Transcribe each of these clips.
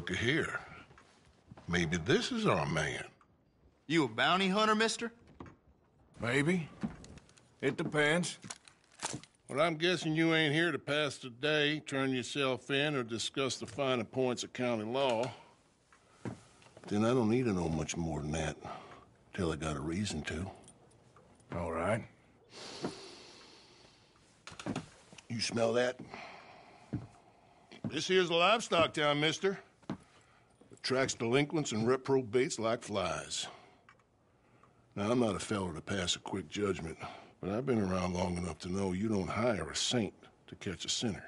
looky here. Maybe this is our man. You a bounty hunter, mister? Maybe. It depends. Well, I'm guessing you ain't here to pass the day, turn yourself in, or discuss the finer points of county law. Then I don't need to know much more than that, till I got a reason to. All right. You smell that? This here's a livestock town, mister. Attracts delinquents and reprobates like flies. Now, I'm not a fellow to pass a quick judgment, but I've been around long enough to know you don't hire a saint to catch a sinner.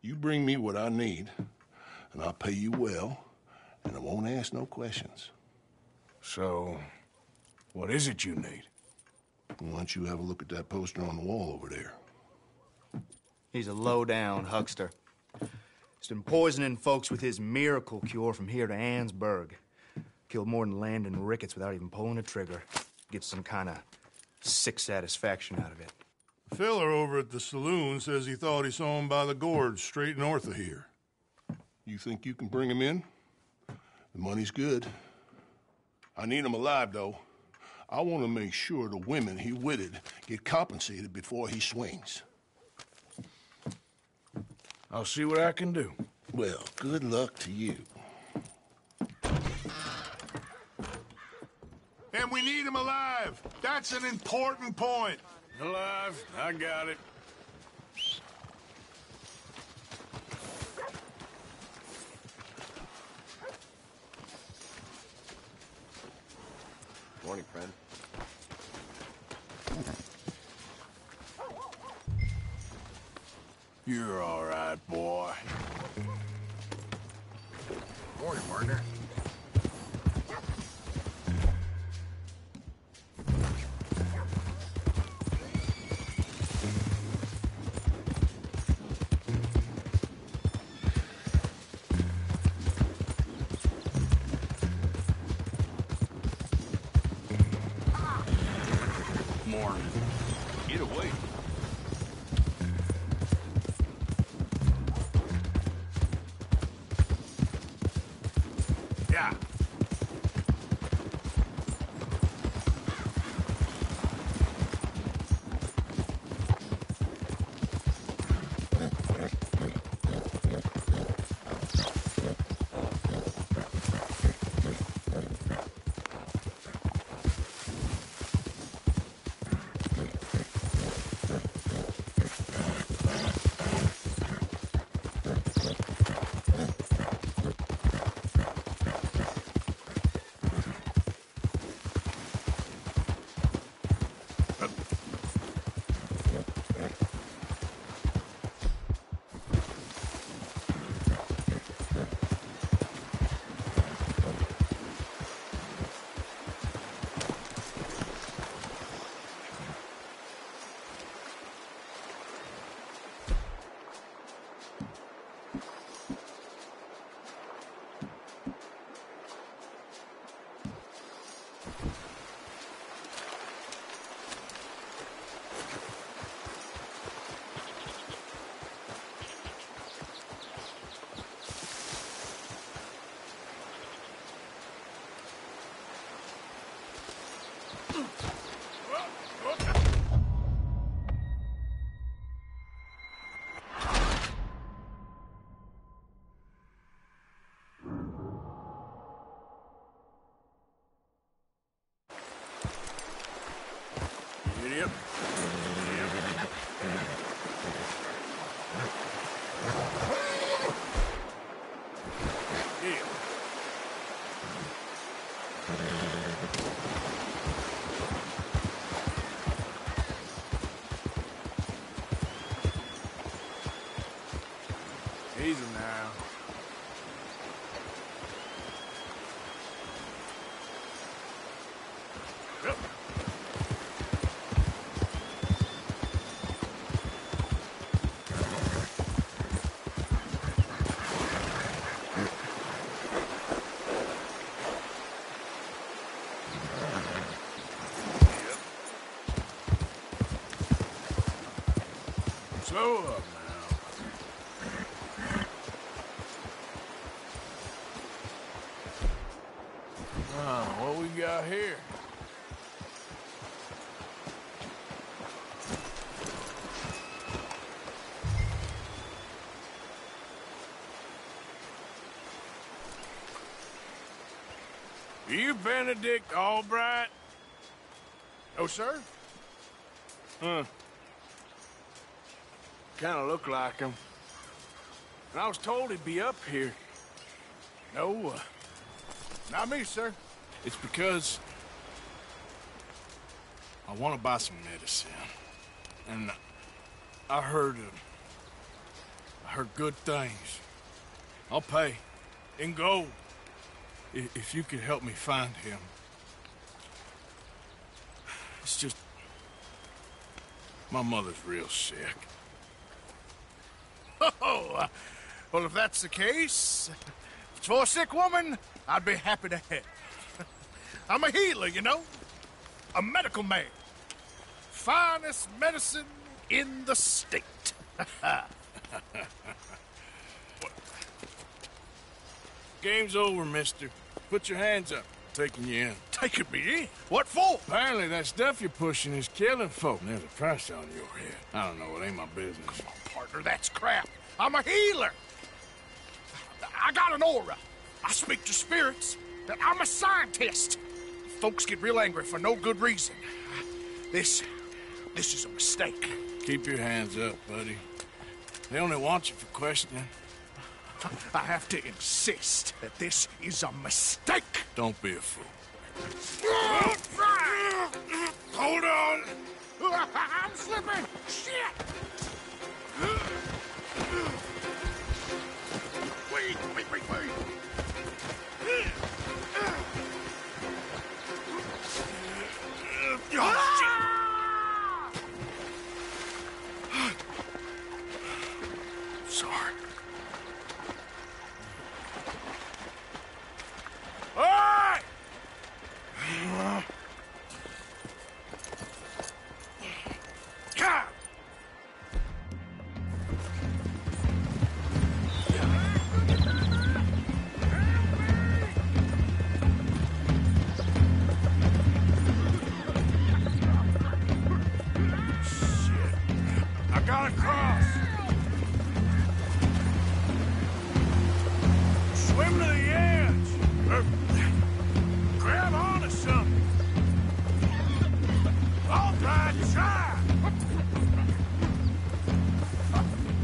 You bring me what I need, and I'll pay you well, and I won't ask no questions. So, what is it you need? Why don't you have a look at that poster on the wall over there? He's a low-down huckster. He's been poisoning folks with his miracle cure from here to Annesburg. Killed more than Landon Ricketts without even pulling a trigger. Gets some kind of sick satisfaction out of it. The fella over at the saloon says he thought he saw him by the gorge straight north of here. You think you can bring him in? The money's good. I need him alive, though. I want to make sure the women he witted get compensated before he swings. I'll see what I can do. Well, good luck to you. And we need him alive. That's an important point. Alive, I got it. Morning, friend. You're all right, boy. Morning, partner. Morning. Get away. Yeah. Yep. Easy now. Yep. Slow up now. got here? Are you Benedict Albright? Oh, sir? Huh. Kind of look like him. And I was told he'd be up here. No, not me, sir. It's because I want to buy some medicine. And I heard good things. I'll pay in gold if you could help me find him. It's just my mother's real sick. Oh, well, if that's the case, if it's for a sick woman, I'd be happy to help. I'm a healer, you know? A medical man. Finest medicine in the state. Game's over, mister. Put your hands up. Taking you in. Taking me in? What for? Apparently that stuff you're pushing is killing folk. There's a price on your head. I don't know, it ain't my business. Come on, partner, that's crap. I'm a healer. I got an aura. I speak to spirits. I'm a scientist. Folks get real angry for no good reason. This is a mistake. Keep your hands up, buddy. They only want you for questioning. I have to insist that this is a mistake. Don't be a fool. Hold on. I'm slipping. Shit. Wait. Oh, shit. Sorry. All right. God. I got across. Swim to the edge. Grab onto something. All right, try.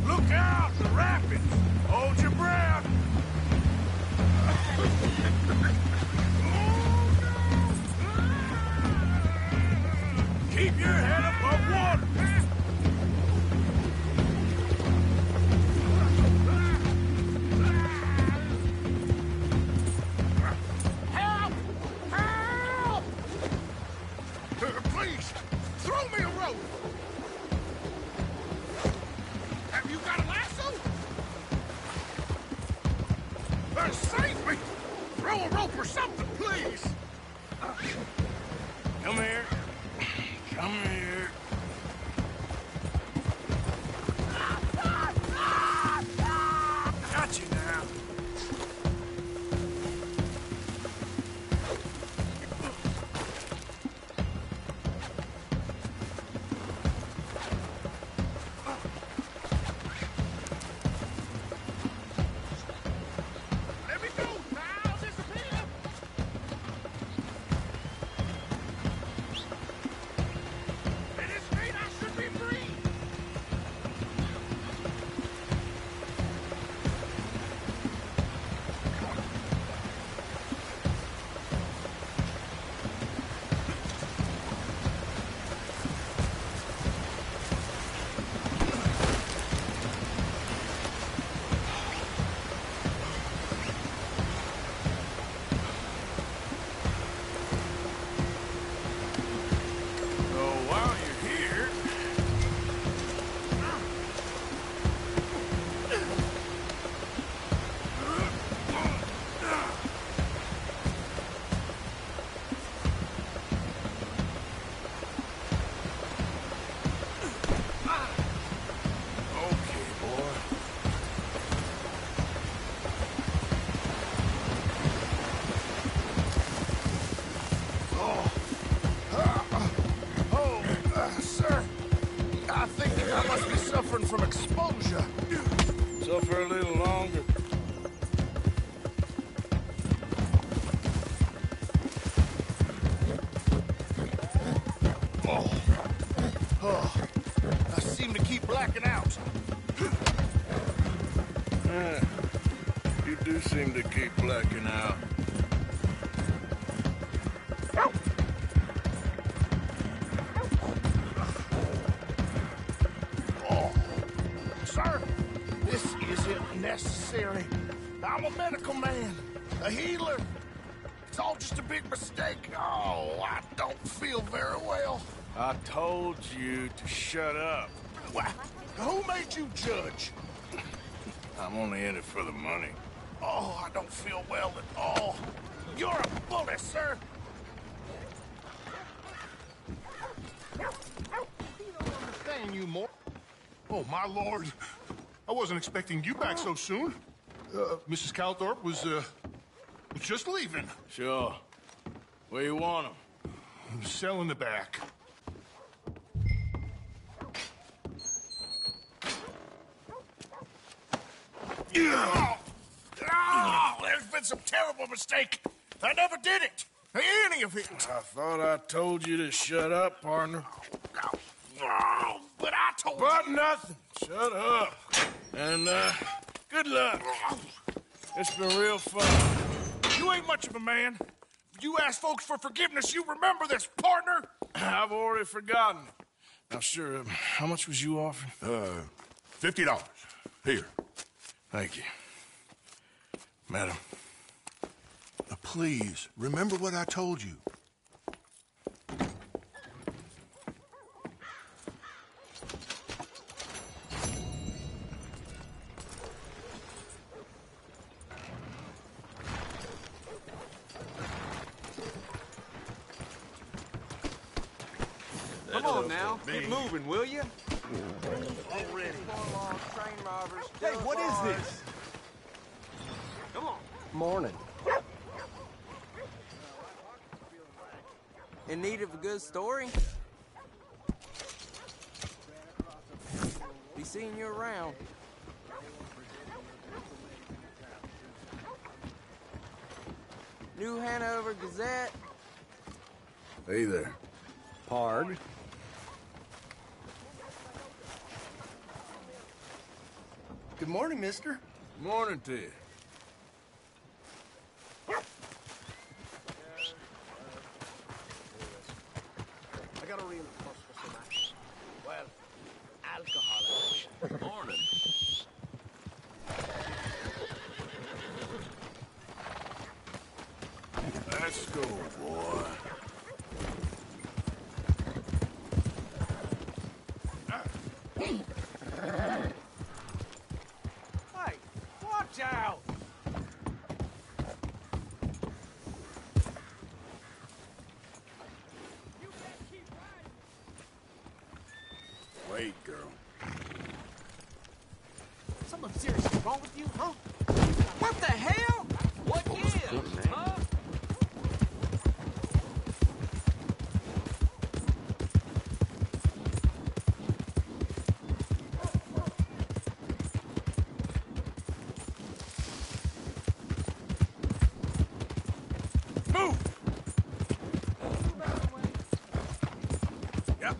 Look out, the rapids. Hold your breath. Keep your head above water. Help! Help! Please, throw me a rope. Have you got a lasso? Save me! Throw a rope or something, please. Come here. Come here. Got you now. Let me go. I'll disappear. suffering from exposure. Suffer a little longer. I seem to keep blacking out. Yeah, you do seem to keep blacking out. Sir, this isn't necessary. I'm a medical man, a healer. It's all just a big mistake. Oh, I don't feel very well. I told you to shut up. What? Who made you judge? I'm only in it for the money. Oh, I don't feel well at all. You're a bully, sir. I don't understand you more. Oh, my lord. I wasn't expecting you back so soon. Mrs. Calthorpe was just leaving. Sure. Where you want him? Cell in the back. Oh, there's been some terrible mistake. I never did it. Any of it. I thought I told you to shut up, partner. Oh, but I told But you. nothing. Shut up. And, good luck. It's been real fun. You ain't much of a man. You ask folks for forgiveness, you remember this, partner? I've already forgotten. Now, sure, how much was you offering? $50. Here. Thank you. Madam. Please, remember what I told you. Come on now, get moving, will you? Already. Hey, what is this? Come on. Morning. In need of a good story? Be seeing you around. New Hanover Gazette. Hey there. Pard. Good morning, mister. Morning to you. I got a real well, alcohol. Morning. Let's go, boy. Hey, watch out! Wait, girl. Something seriously wrong with you, huh? What the hell? What is, huh? Move! Yep.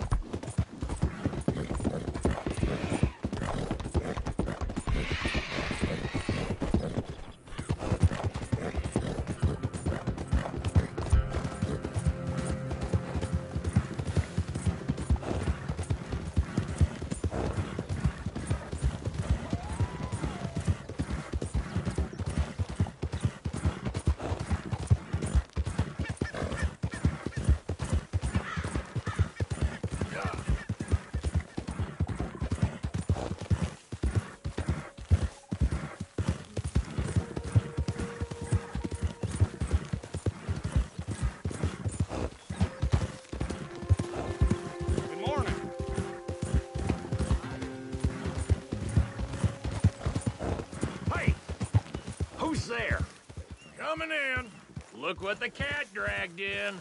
Good morning. Hey, who's there? Coming in. Look what the cat dragged in.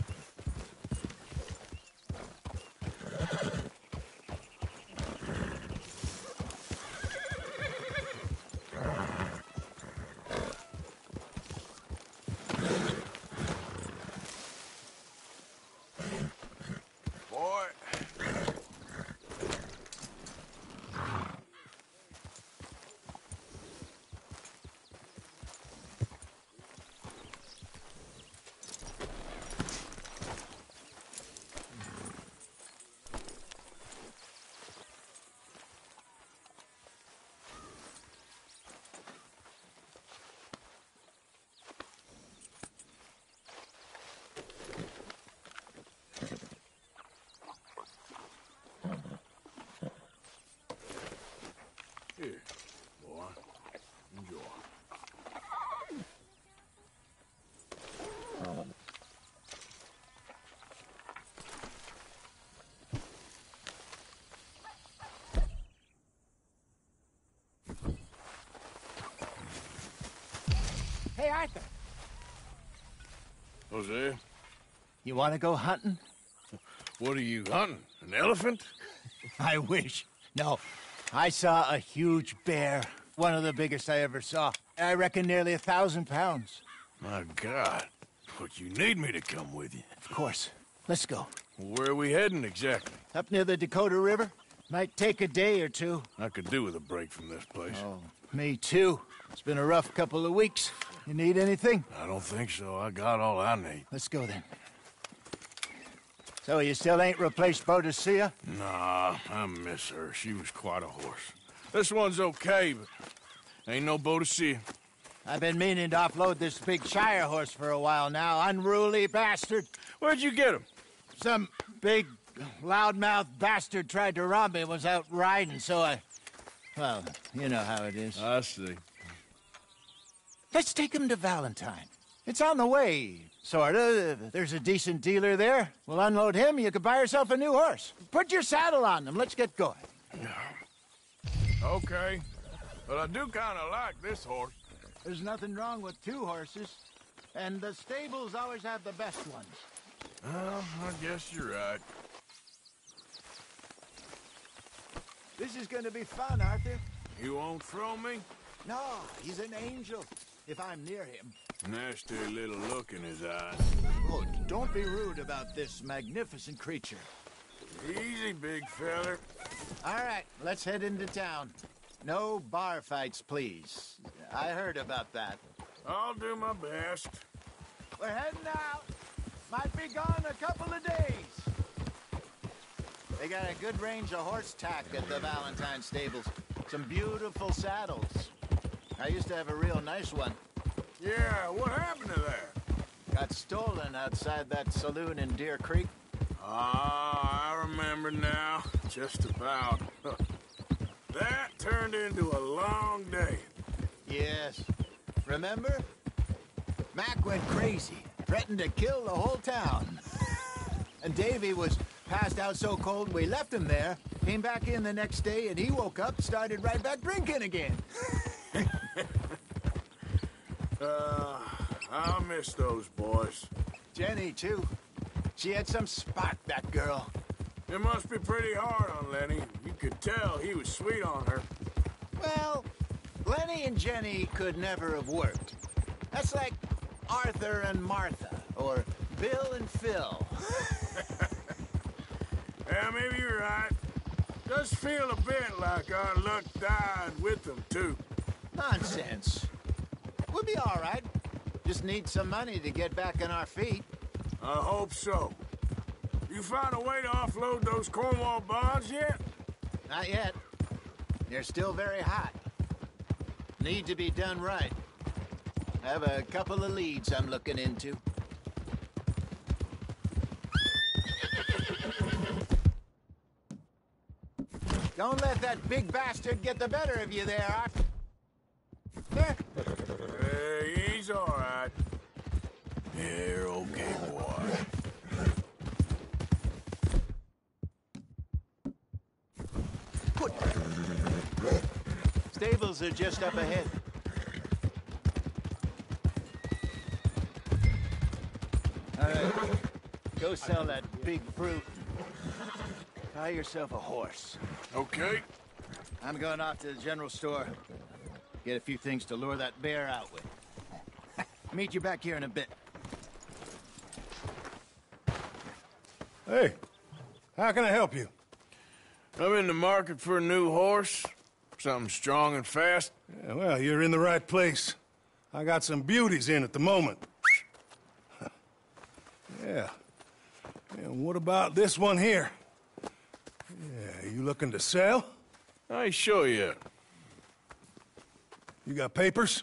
Arthur, Jose, you want to go hunting? what are you hunting? An elephant? I wish. No, I saw a huge bear. One of the biggest I ever saw. I reckon nearly 1,000 pounds. My God. But you need me to come with you. Of course. Let's go. Where are we heading exactly? Up near the Dakota River. Might take a day or two. I could do with a break from this place. Oh, me too. It's been a rough couple of weeks. You need anything? I don't think so. I got all I need. Let's go then. So you still ain't replaced Boadicea? Nah, I miss her. She was quite a horse. This one's okay, but ain't no Boadicea. I've been meaning to offload this big Shire horse for a while now. Unruly bastard. Where'd you get him? Some big, loudmouth bastard tried to rob me and was out riding, so I... Well, you know how it is. I see. Let's take him to Valentine. It's on the way, sorta. There's a decent dealer there. We'll unload him, you could buy yourself a new horse. Put your saddle on them, let's get going. Okay. But I do kind of like this horse. There's nothing wrong with two horses, and the stables always have the best ones. Well, I guess you're right. This is gonna be fun, Arthur. You won't throw me? No, he's an angel, if I'm near him. Nasty little look in his eyes. Oh, don't be rude about this magnificent creature. Easy, big feller. All right, let's head into town. No bar fights, please. I heard about that. I'll do my best. We're heading out. Might be gone a couple of days. They got a good range of horse tack at the Valentine stables. Some beautiful saddles. I used to have a real nice one. Yeah, what happened to that? Got stolen outside that saloon in Deer Creek. Ah, I remember now. Just about. That turned into a long day. Yes. Remember? Mac went crazy, threatened to kill the whole town. And Davy was passed out so cold we left him there, came back in the next day, and he woke up, started right back drinking again. I'll miss those boys. Jenny, too. She had some spot, that girl. It must be pretty hard on Lenny. You could tell he was sweet on her. Well, Lenny and Jenny could never have worked. That's like Arthur and Martha, or Bill and Phil. Yeah, maybe you're right. Does feel a bit like our luck died with them, too. Nonsense. We'll be all right. Just need some money to get back on our feet. I hope so. You found a way to offload those Cornwall bonds yet? Not yet. They're still very hot. Need to be done right. I have a couple of leads I'm looking into. Don't let that big bastard get the better of you there, Arthur. Hey, he's all right. Yeah, okay, boy. Stables are just up ahead. All right, go sell that big brute. Buy yourself a horse. Okay. I'm going off to the general store. Get a few things to lure that bear out with. Meet you back here in a bit. Hey, how can I help you? I'm in the market for a new horse. Something strong and fast. Yeah, well, you're in the right place. I got some beauties in at the moment. Yeah. And what about this one here? Yeah, you looking to sell? I ain't sure yet. You got papers?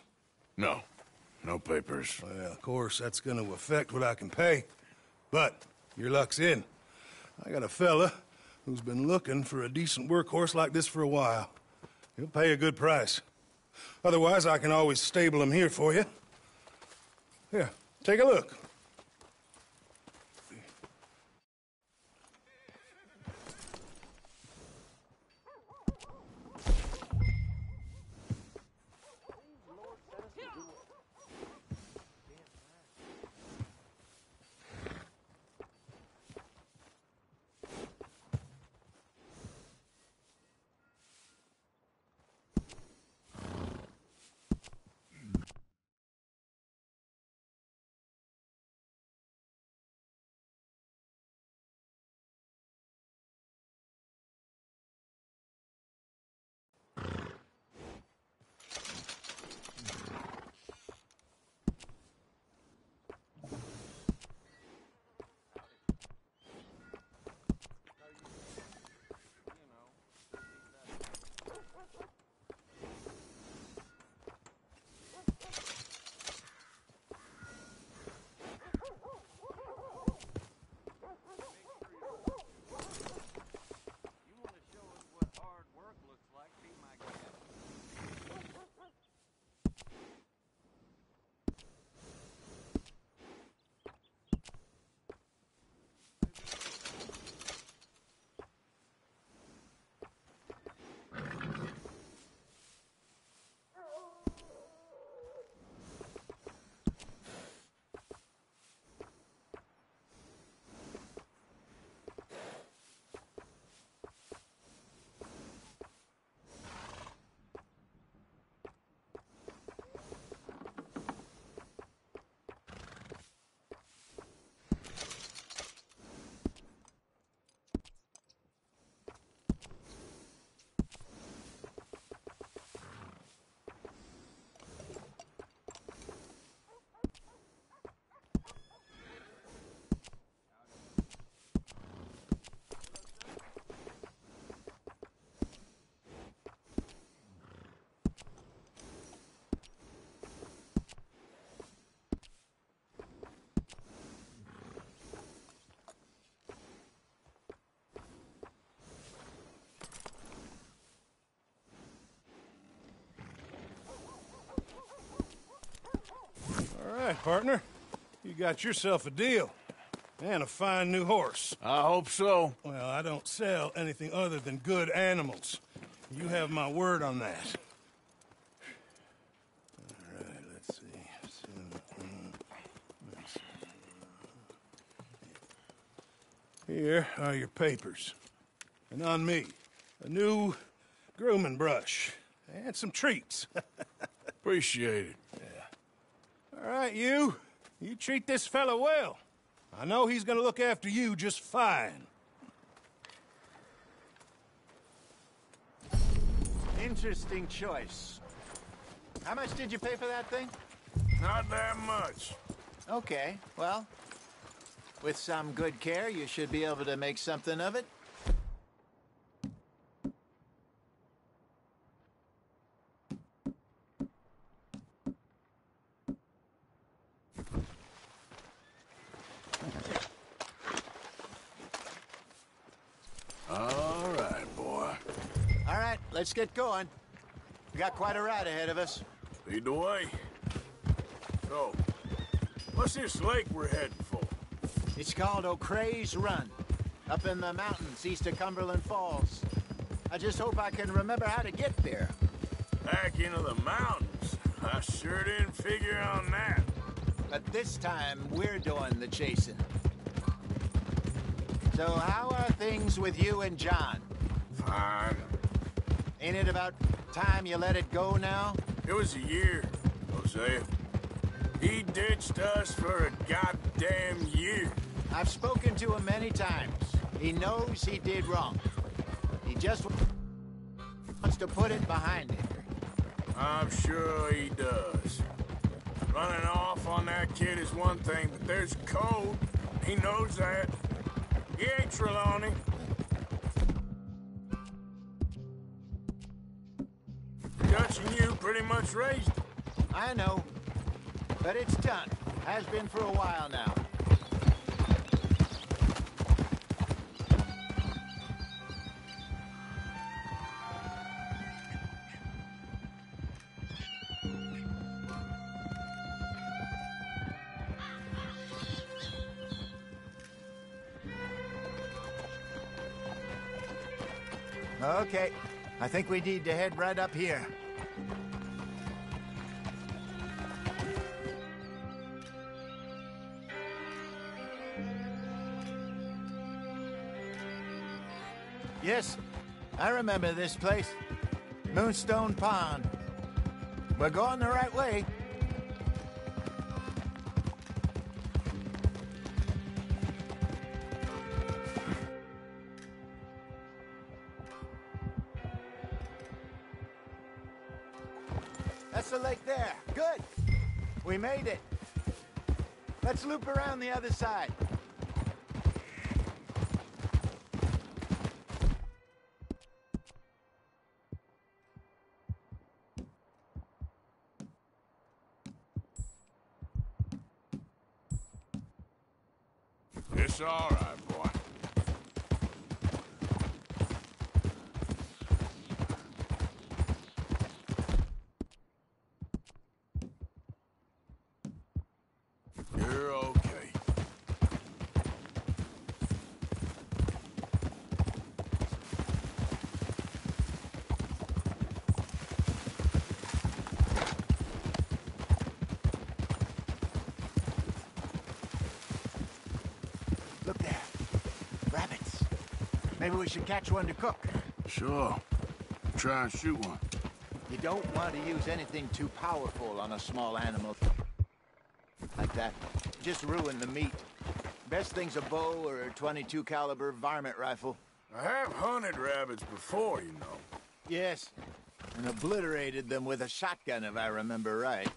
No. No papers. Well, of course, that's gonna affect what I can pay. But your luck's in. I got a fella who's been looking for a decent workhorse like this for a while. He'll pay a good price. Otherwise, I can always stable him here for you. Here, take a look. partner. You got yourself a deal. And a fine new horse. I hope so. Well, I don't sell anything other than good animals. You have my word on that. All right, let's see. Here are your papers. And on me, a new grooming brush and some treats. Appreciate it. All right, you treat this fella well. I know he's gonna look after you just fine. Interesting choice. How much did you pay for that thing? Not that much. Okay, well, with some good care, you should be able to make something of it. All right, boy. All right, let's get going. We got quite a ride ahead of us. Lead the way. So, what's this lake we're heading for? It's called O'Creagh's Run, up in the mountains east of Cumberland Falls. I just hope I can remember how to get there. Back into the mountains. I sure didn't figure on that. But this time, we're doing the chasing. So how are things with you and John? Fine. Ain't it about time you let it go now? It was a year, Hosea. He ditched us for a goddamn year. I've spoken to him many times. He knows he did wrong. He just wants to put it behind him. I'm sure he does. Running off on that kid is one thing, but there's code. He knows that. He ain't Trelawney. Dutch and you pretty much raised him. I know. But it's done. Has been for a while now. Okay. I think we need to head right up here. Yes, I remember this place. Moonstone Pond. We're going the right way. That's the lake there. Good. We made it. Let's loop around the other side. It's all right, boy. You're okay. Look there. Rabbits. Maybe we should catch one to cook. Sure. Try and shoot one. You don't want to use anything too powerful on a small animal like that. Just ruin the meat. Best thing's a bow or a .22 caliber varmint rifle. I have hunted rabbits before, you know. Yes, and obliterated them with a shotgun if I remember right.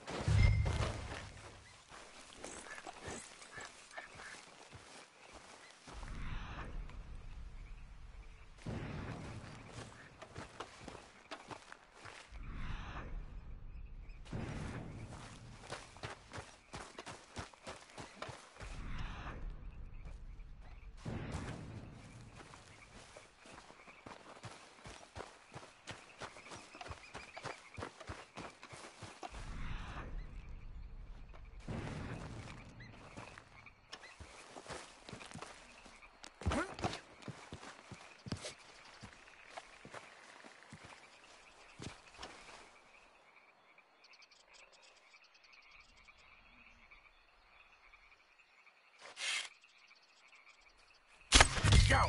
go.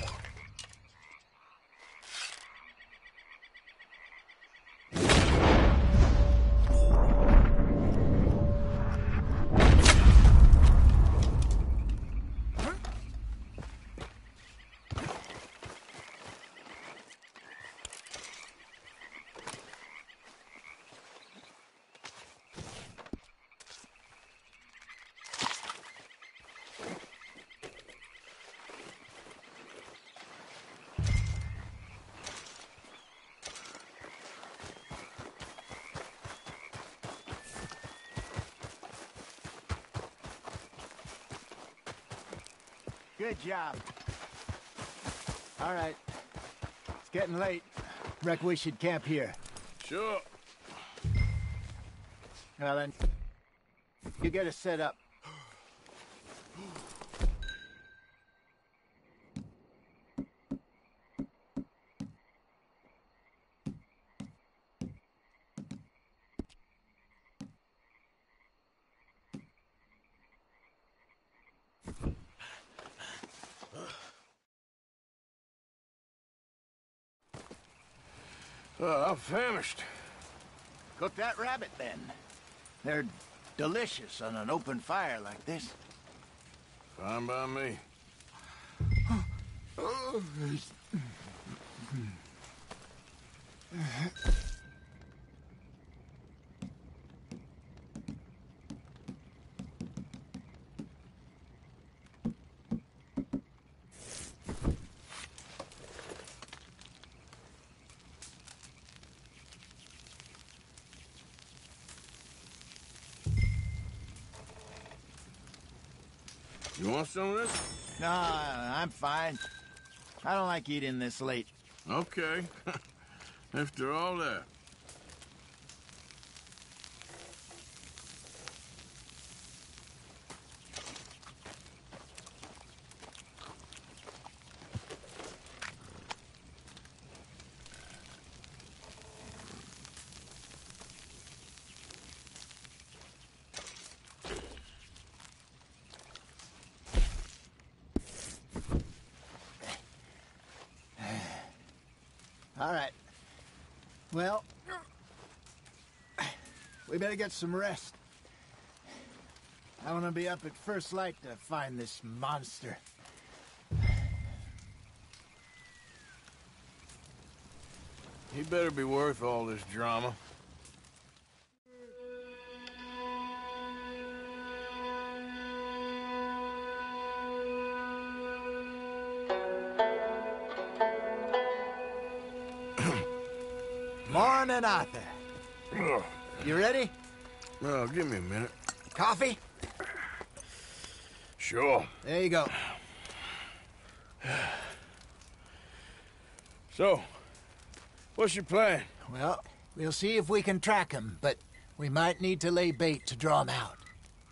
Good job. All right. It's getting late. Reckon we should camp here. Sure. Well, then, you get us set up. I'm famished. Cook that rabbit, then. They're delicious on an open fire like this. Fine by me. You want some of this? No, I'm fine. I don't like eating this late. Okay. After all that. All right. Well, we better get some rest. I want to be up at first light to find this monster. He better be worth all this drama. Morning, Arthur. You ready? Well, give me a minute. Coffee? Sure. There you go. So, what's your plan? Well, we'll see if we can track him, but we might need to lay bait to draw him out.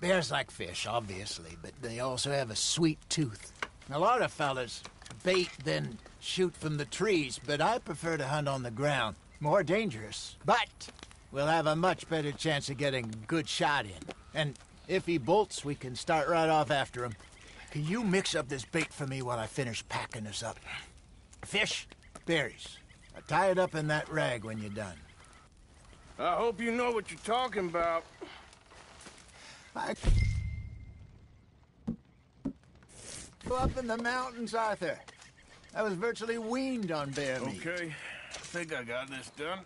Bears like fish, obviously, but they also have a sweet tooth. A lot of fellas bait, then shoot from the trees, but I prefer to hunt on the ground. More dangerous, but we'll have a much better chance of getting a good shot in. And if he bolts, we can start right off after him. Can you mix up this bait for me while I finish packing this up? Fish, berries. Tie it up in that rag when you're done. I hope you know what you're talking about. I go up in the mountains, Arthur. I was virtually weaned on bear meat. Okay, I think I got this done.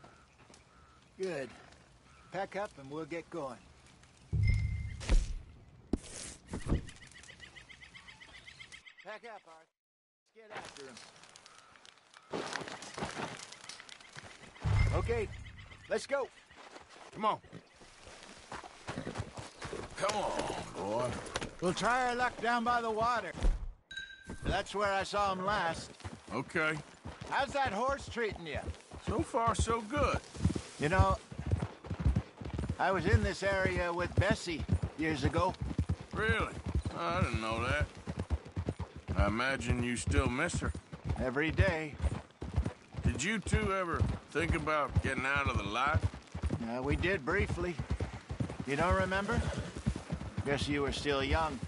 Good. Pack up and we'll get going. Pack up, Arthur. Let's get after him. Okay, let's go. Come on. Come on, boy. We'll try our luck down by the water. That's where I saw him last. Okay. How's that horse treating you? So far, so good. You know, I was in this area with Bessie years ago. Really? I didn't know that. I imagine you still miss her. Every day. Did you two ever think about getting out of the life? We did briefly. You don't remember? Guess you were still young.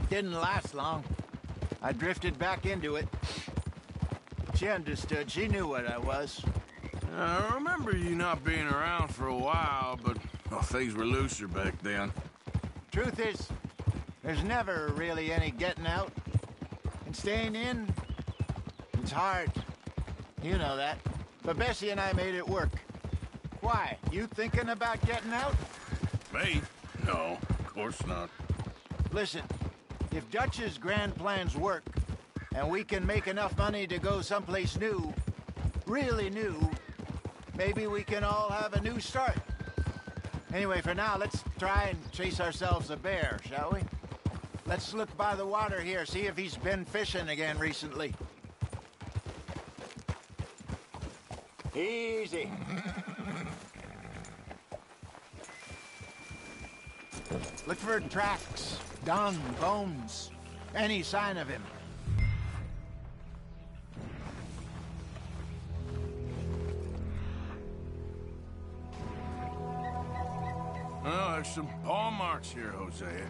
Didn't last long. I drifted back into it. She understood. She knew what I was. I remember you not being around for a while, but well, things were looser back then. Truth is, there's never really any getting out. And staying in, it's hard. You know that. But Bessie and I made it work. Why? You thinking about getting out? Me? No, of course not. Listen, if Dutch's grand plans work, and we can make enough money to go someplace new, really new, maybe we can all have a new start. Anyway, for now, let's try and chase ourselves a bear, shall we? Let's look by the water here, see if he's been fishing again recently. Easy. Look for tracks, dung, bones, any sign of him. Well, there's some paw marks here, Hosea.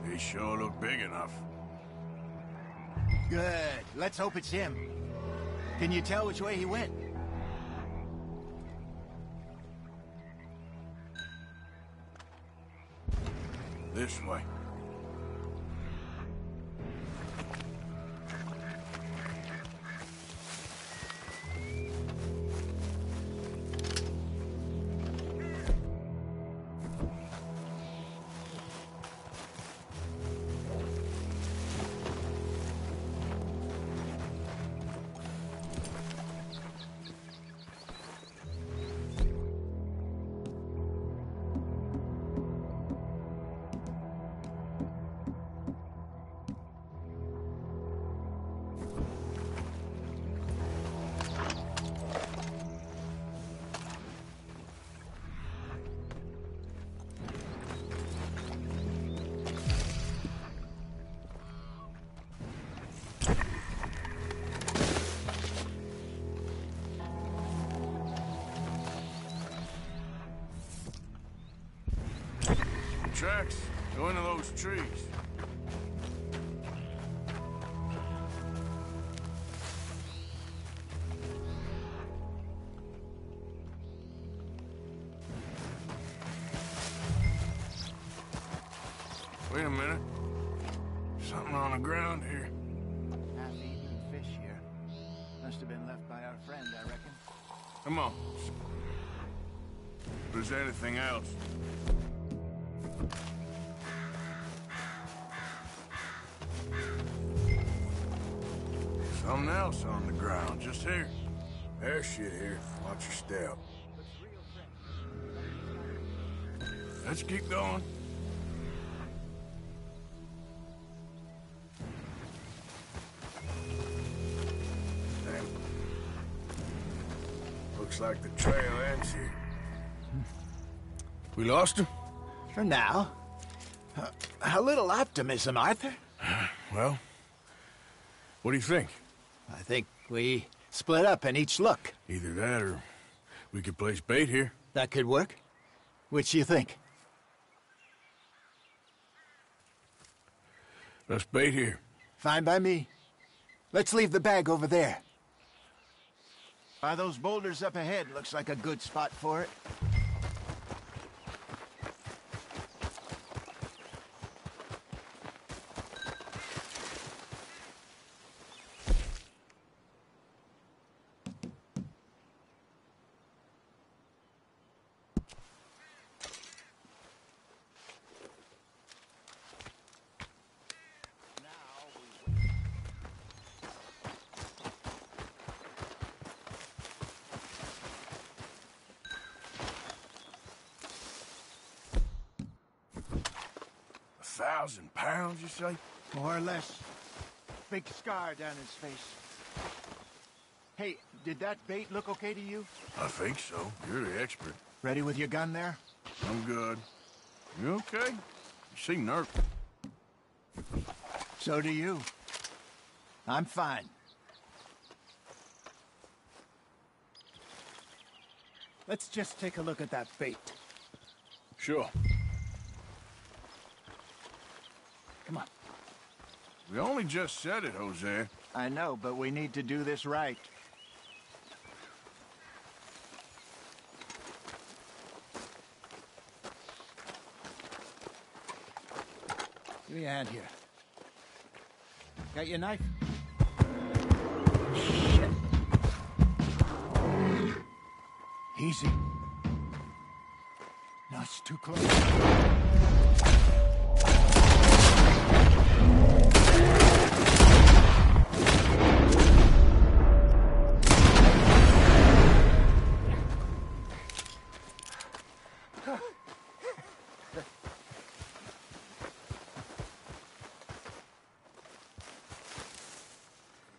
They sure look big enough. Good. Let's hope it's him. Can you tell which way he went? This way. Tracks go into those trees. Wait a minute. Something on the ground here. Half-eaten fish here. Must have been left by our friend, I reckon. Come on. If there's anything else. Something else on the ground, just here. There's shit here. Watch your step. Let's keep going. Damn. Looks like the trail ends here. We lost him? For now. A little optimism, Arthur. Well, what do you think? I think we split up and each look. Either that or we could place bait here. That could work. Which do you think? Let's bait here. Fine by me. Let's leave the bag over there. By those boulders up ahead, looks like a good spot for it. £1,000, you say? More or less. Big scar down his face. Hey, did that bait look okay to you? I think so. You're the expert. Ready with your gun there? I'm good. You okay? You seem nervous. So do you. I'm fine. Let's just take a look at that bait. Sure. Come on. We only just said it, Jose. I know, but we need to do this right. Give me a hand here. Got your knife? Shit. Easy. No, it's too close.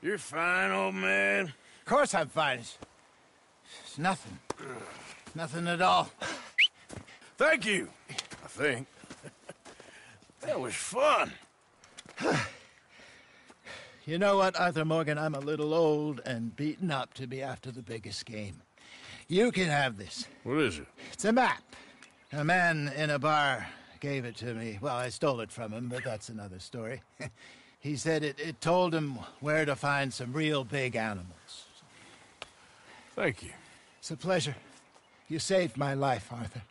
You're fine, old man. Of course I'm fine. It's nothing. Nothing at all. Thank you, I think. That was fun. You know what, Arthur Morgan? I'm a little old and beaten up to be after the biggest game. You can have this. What is it? It's a map. A man in a bar gave it to me. Well, I stole it from him, but that's another story. He said it told him where to find some real big animals. Thank you. It's a pleasure. You saved my life, Arthur.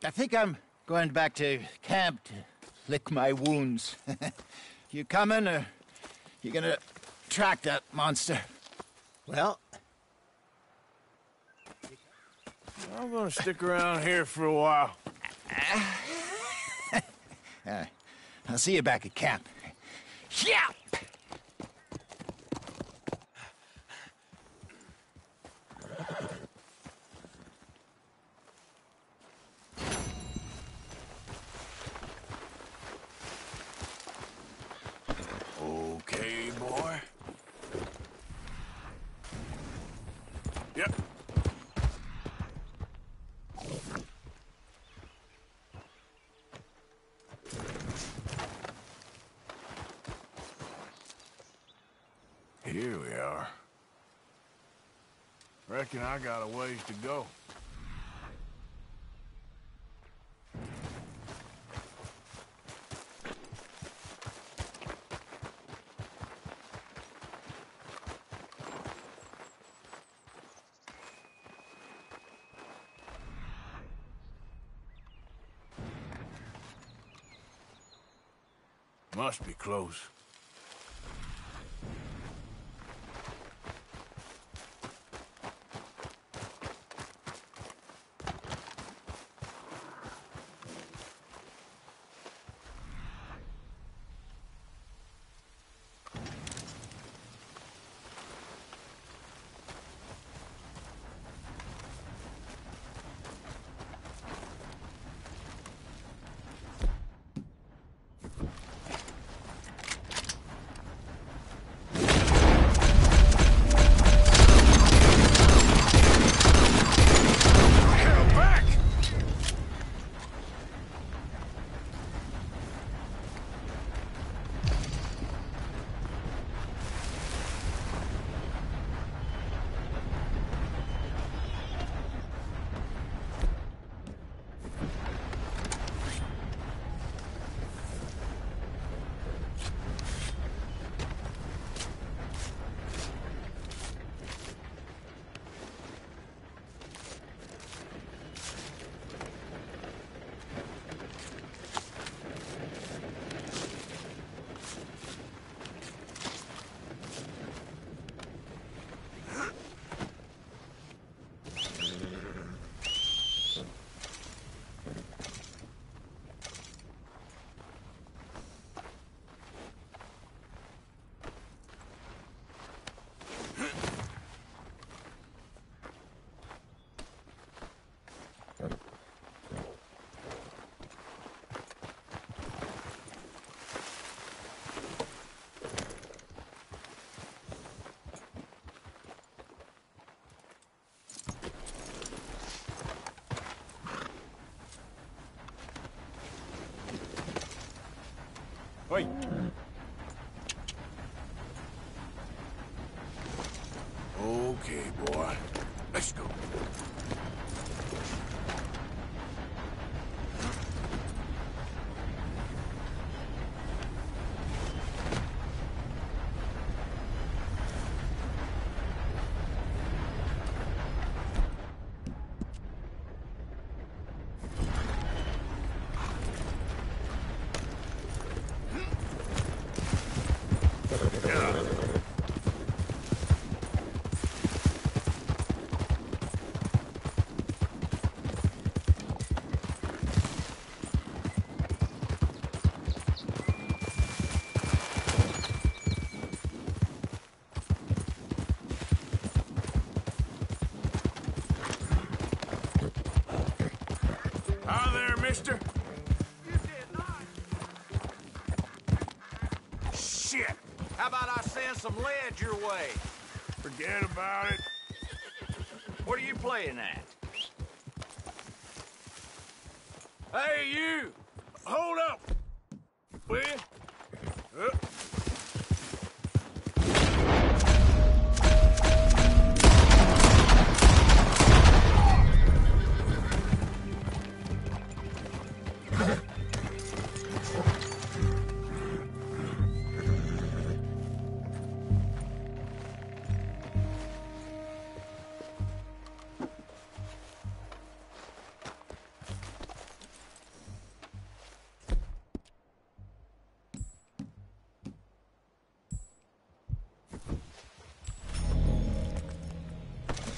I think I'm going back to camp to lick my wounds. You coming, or you gonna track that monster? Well, I'm gonna stick around here for a while. I'll see you back at camp. Yeah! Okay, boy. Yep. Here we are. Reckon I got a ways to go. Must be close. Wait. Okay, boy. Let's go. shit. How about I send some lead your way? Forget about it. What are you playing at? Hey, you! Hold up. Will you?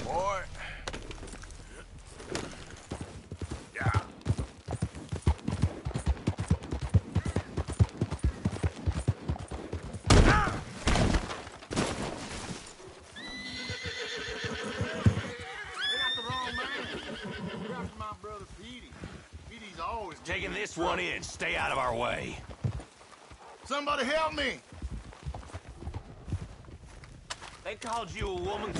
Boy. Yeah. Taking this one in. Stay out of our way. Somebody help me! They called you a woman.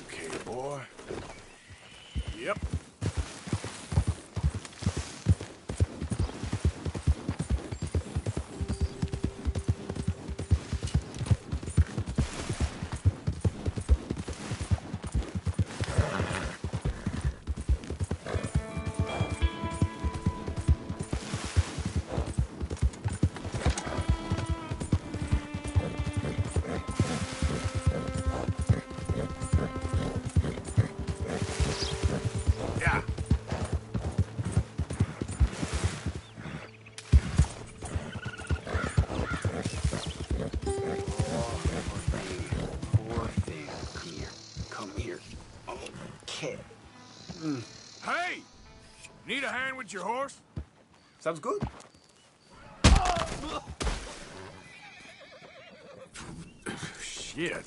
Okay, boy. Yep. Yeah. Poor thing. Come here. Come here. Okay. Hey! Need a hand with your horse? Sounds good. Shit.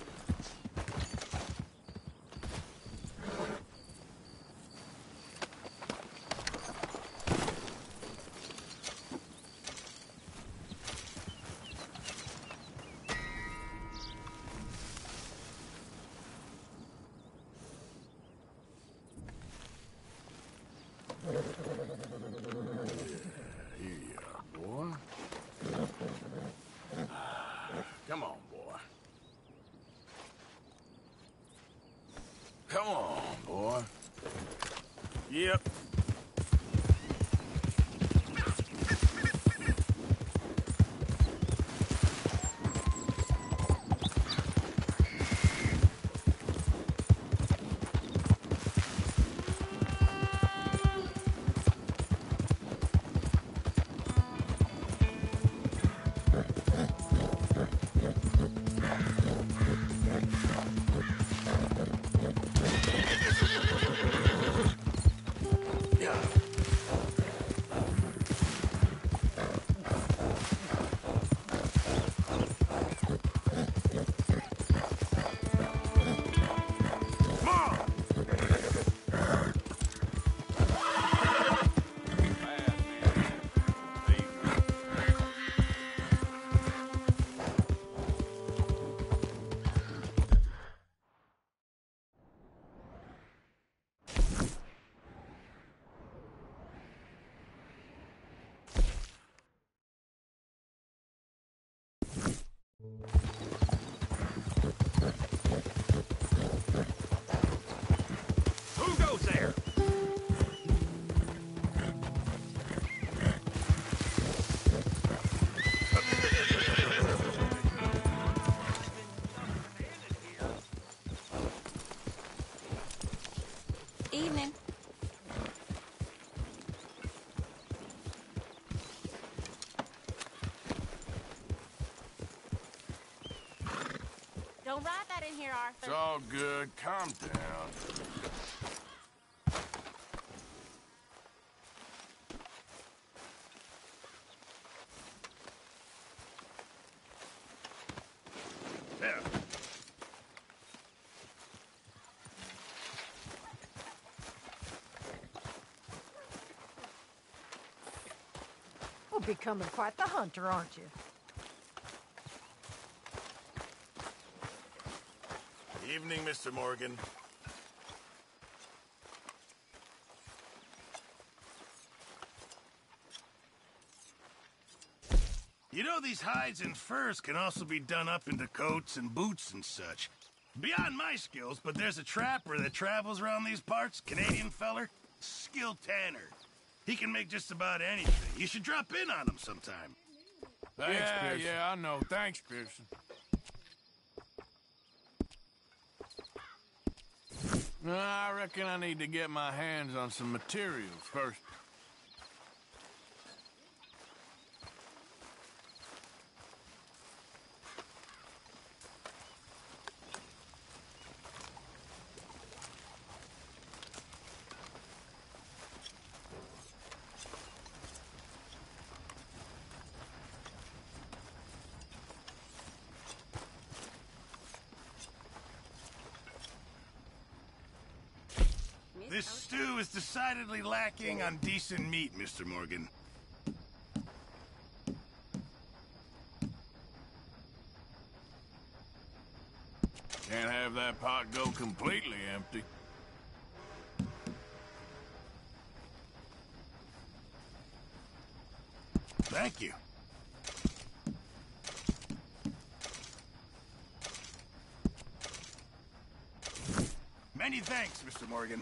Here you are, boy. Come on, boy. Come on, boy. Yep. Who goes there? Evening. Don't ride that in here, Arthur. It's all good. Calm down. There. You're becoming quite the hunter, aren't you? Evening, Mr. Morgan. You know, these hides and furs can also be done up into coats and boots and such. Beyond my skills, but there's a trapper that travels around these parts, Canadian feller, skilled tanner. He can make just about anything. You should drop in on him sometime. Thanks, Pearson. Yeah, I know. Thanks, Pearson. I reckon I need to get my hands on some materials first. This stew is decidedly lacking on decent meat, Mr. Morgan. Can't have that pot go completely empty. Thank you. Many thanks, Mr. Morgan.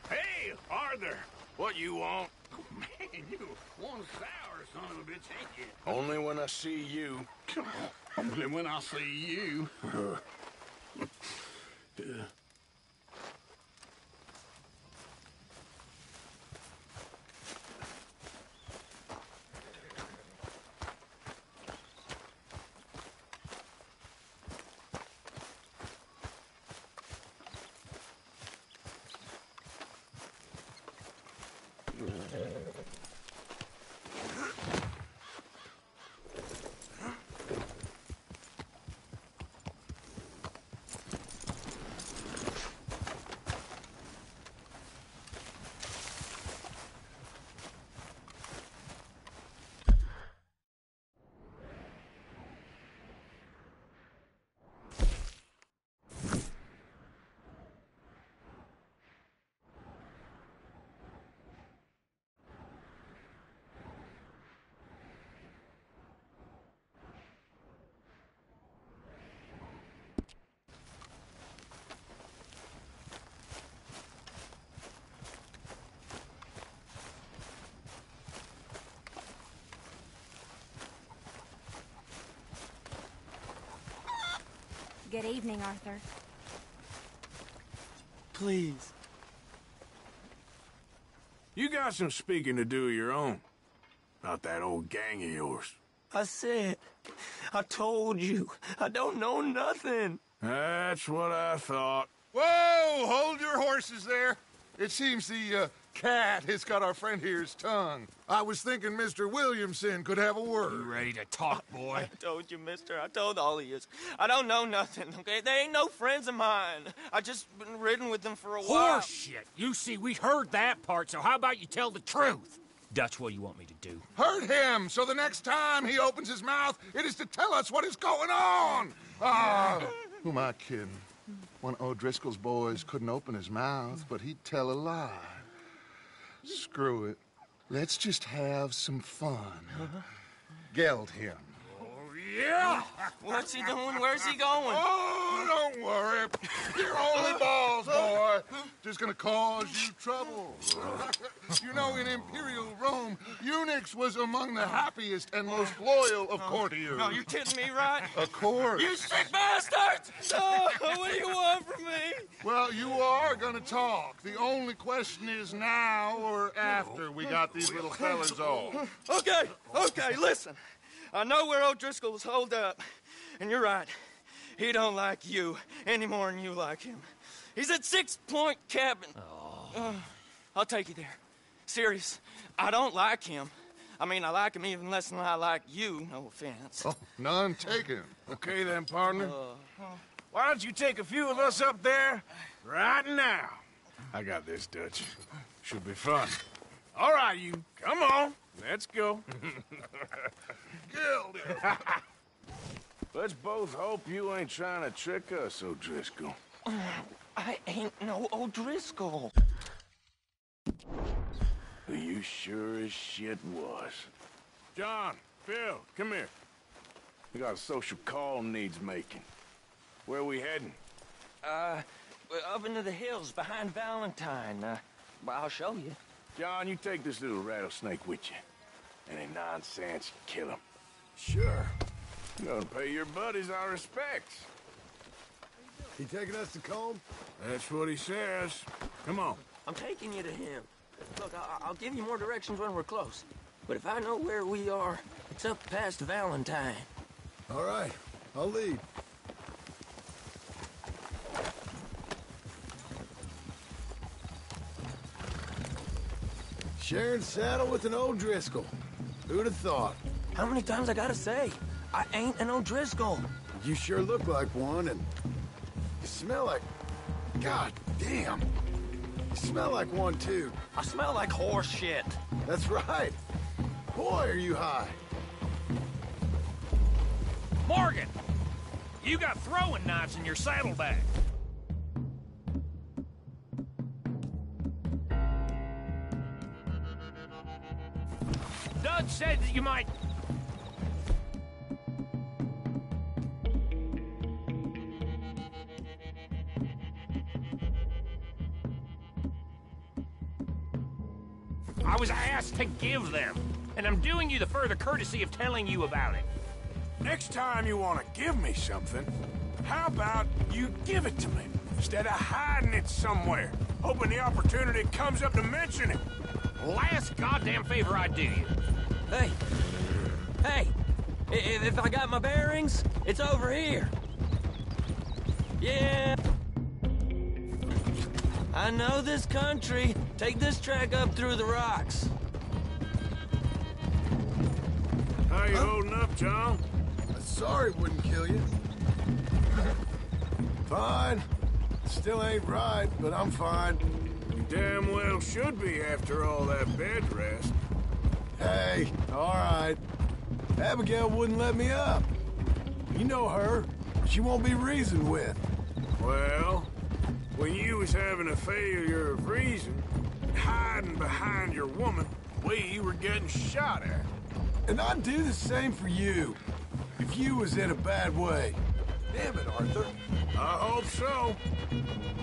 Hey, Arthur! What you want? Man, you one sour son of a bitch, ain't you? Only when I see you. Only when I see you. Good evening, Arthur. Please. You got some speaking to do of your own. About that old gang of yours. I told you, I don't know nothing. That's what I thought. Whoa! Hold your horses there. It seems the cat has got our friend here's tongue. I was thinking Mr. Williamson could have a word. You ready to talk, boy? I told you, mister. I told all of you. I don't know nothing, okay? They ain't no friends of mine. I just been ridden with them for a while. Horseshit. You see, we heard that part, so how about you tell the truth? Dutch, what do you want me to do? Hurt him, so the next time he opens his mouth, it is to tell us what is going on. Who am I kidding? One of O'Driscoll's boys couldn't open his mouth, but he'd tell a lie. Screw it. Let's just have some fun. Geld him. Yeah! What's he doing? Where's he going? Oh, don't worry. You're only balls, boy. Just gonna cause you trouble. You know, in Imperial Rome, eunuchs was among the happiest and most loyal of courtiers. No, you kidding me, right? Of course. You sick bastards! Oh, what do you want from me? Well, you are gonna talk. The only question is now or after we got these little fellas off. Okay, listen. I know where O'Driscoll's holed up, and you're right. He don't like you any more than you like him. He's at 6 Point Cabin. I'll take you there. Serious, I don't like him. I mean, I like him even less than I like you, no offense. Oh, none taken. Okay then, partner. Why don't you take a few of us up there right now? I got this, Dutch. Should be fun. All right, you. Come on. Let's go. Let's both hope you ain't trying to trick us, O'Driscoll. I ain't no O'Driscoll. You sure as shit was. John, Phil, come here. We got a social call needs making. Where are we heading? We're up into the hills behind Valentine. Well, I'll show you. John, you take this little rattlesnake with you. Any nonsense, you kill him. Sure. You're gonna pay your buddies our respects. He taking us to Combe? That's what he says. Come on. I'm taking you to him. Look, I'll give you more directions when we're close. But if I know where we are, it's up past Valentine. All right, I'll lead. Sharing saddle with an O'Driscoll. Who'd have thought? How many times I gotta say? I ain't an O'Driscoll. You sure look like one, and you smell like... God damn. You smell like one, too. I smell like horse shit. That's right. Boy, are you high. Morgan! You got throwing knives in your saddlebag. Dud said that you might... I was asked to give them, and I'm doing you the further courtesy of telling you about it. Next time you want to give me something, how about you give it to me, instead of hiding it somewhere, hoping the opportunity comes up to mention it? Last goddamn favor I do you. Hey! Hey! If I got my bearings, it's over here. Yeah! I know this country. Take this track up through the rocks. How you holding up, John? Sorry it wouldn't kill you. Fine. Still ain't right, but I'm fine. You damn well should be after all that bed rest. Hey, all right. Abigail wouldn't let me up. You know her. She won't be reasoned with. Well, when you was having a failure of reason, hiding behind your woman, we were getting shot at. And I'd do the same for you, if you was in a bad way. Damn it, Arthur. I hope so.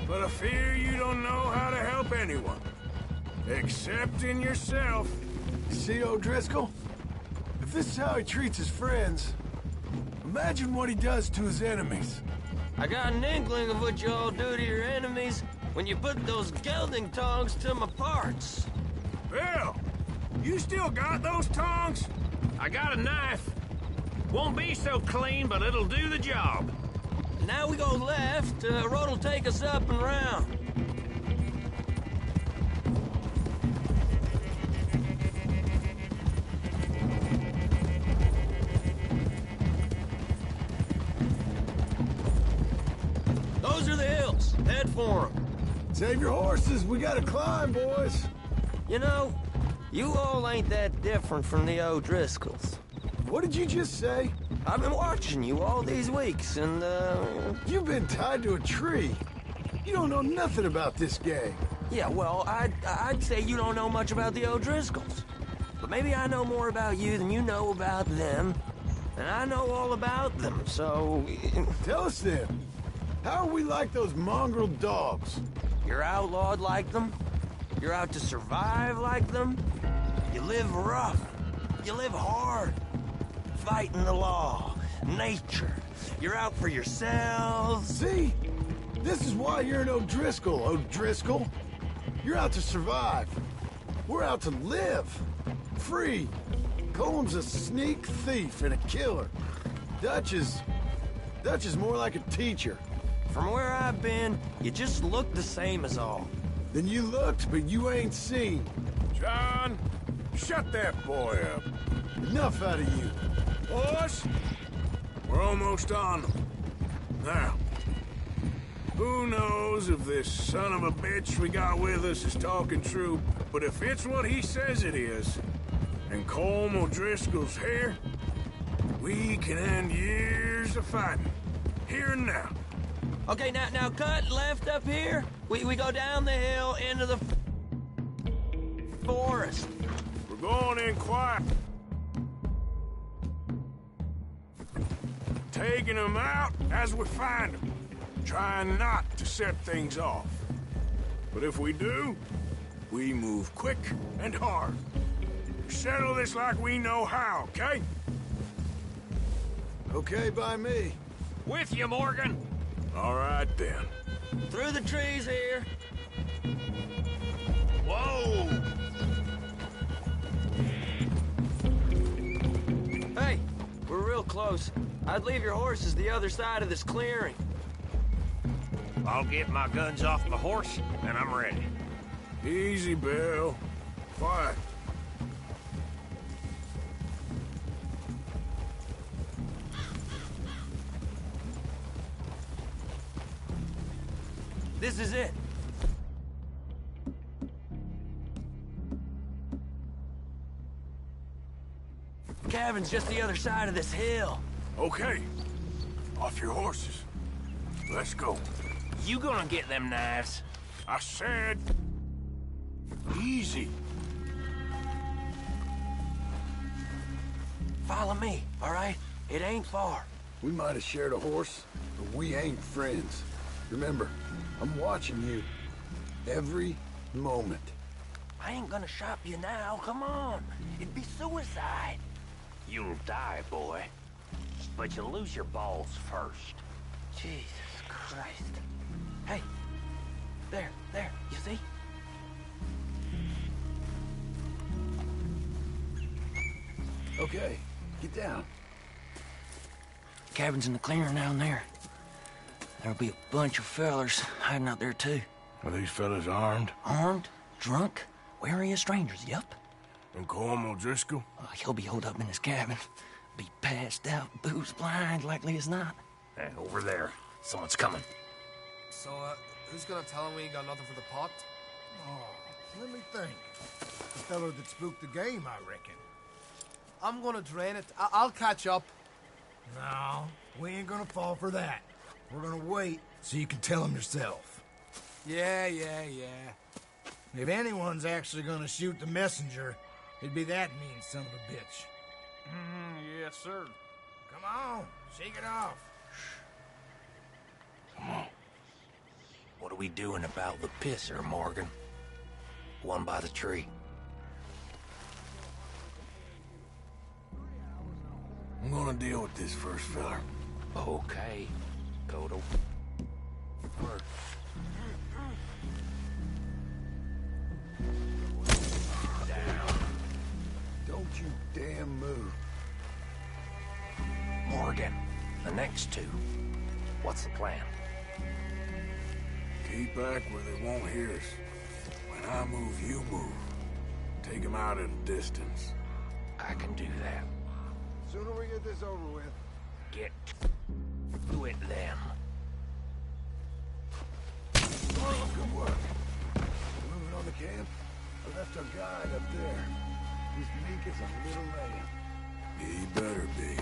But I fear you don't know how to help anyone. Except in yourself. See, O'Driscoll? If this is how he treats his friends, imagine what he does to his enemies. I got an inkling of what you all do to your enemies when you put those gelding tongs to my parts. Bill, you still got those tongs? I got a knife. Won't be so clean, but it'll do the job. Now we go left. Road'll take us up and round. Those are the hills. Head for them. Save your horses. We gotta climb, boys. You know, you all ain't that different from the O'Driscolls. What did you just say? I've been watching you all these weeks, and, You've been tied to a tree. You don't know nothing about this gang. Yeah, well, I'd say you don't know much about the O'Driscolls. But maybe I know more about you than you know about them. And I know all about them, so... Tell us then. How are we like those mongrel dogs? You're outlawed like them. You're out to survive like them. You live rough. You live hard. Fighting the law, nature. You're out for yourselves. See? This is why you're an O'Driscoll, O'Driscoll. You're out to survive. We're out to live. Free. Coleman's a sneak thief and a killer. Dutch is more like a teacher. From where I've been, you just look the same as all. Then you looked, but you ain't seen. John, shut that boy up. Enough out of you. Boys, we're almost on them. Now, who knows if this son of a bitch we got with us is talking true, but if it's what he says it is, and Colm O'Driscoll's here, we can end years of fighting, here and now. Okay, now cut left up here. We go down the hill into the forest. We're going in quiet. Taking them out as we find them. Trying not to set things off. But if we do, we move quick and hard. Settle this like we know how, okay? Okay by me. With you, Morgan. All right, then. Through the trees here. Whoa! close. I'd leave your horses the other side of this clearing. I'll get my guns off my horse, and I'm ready. Easy, Bill. Quiet. This is it. Cabin's just the other side of this hill. Okay. Off your horses. Let's go. You gonna get them knives? I said... easy. Follow me, all right? It ain't far. We might have shared a horse, but we ain't friends. Remember, I'm watching you. Every moment. I ain't gonna shop you now, come on. It'd be suicide. You'll die, boy. But you'll lose your balls first. Jesus Christ. Hey, there, you see? Okay, get down. Cabin's in the clearing down there. There'll be a bunch of fellers hiding out there, too. Are these fellas armed? Armed, drunk, wary of strangers, yup. And Colm O'Driscoll? He'll be holed up in his cabin. Be passed out, booze blind, likely as not. Hey, over there. Someone's coming. So, who's gonna tell him we ain't got nothing for the pot? Oh, let me think. The fellow that spooked the game, I reckon. I'm gonna drain it. I'll catch up. No, we ain't gonna fall for that. We're gonna wait so you can tell him yourself. Yeah. If anyone's actually gonna shoot the messenger, it'd be that mean son of a bitch. Yes, sir. Come on, shake it off. Come on. What are we doing about the pisser, Morgan? One by the tree. I'm gonna deal with this first fella. Okay, go to work. Down. Don't you damn move. Morgan, the next two. What's the plan? Keep back where they won't hear us. When I move, you move. Take them out at a distance. I can do that. Sooner we get this over with. Get to it then. Good work. Moving on the camp. I left our guide up there. He's meek as a little lamb. He better be.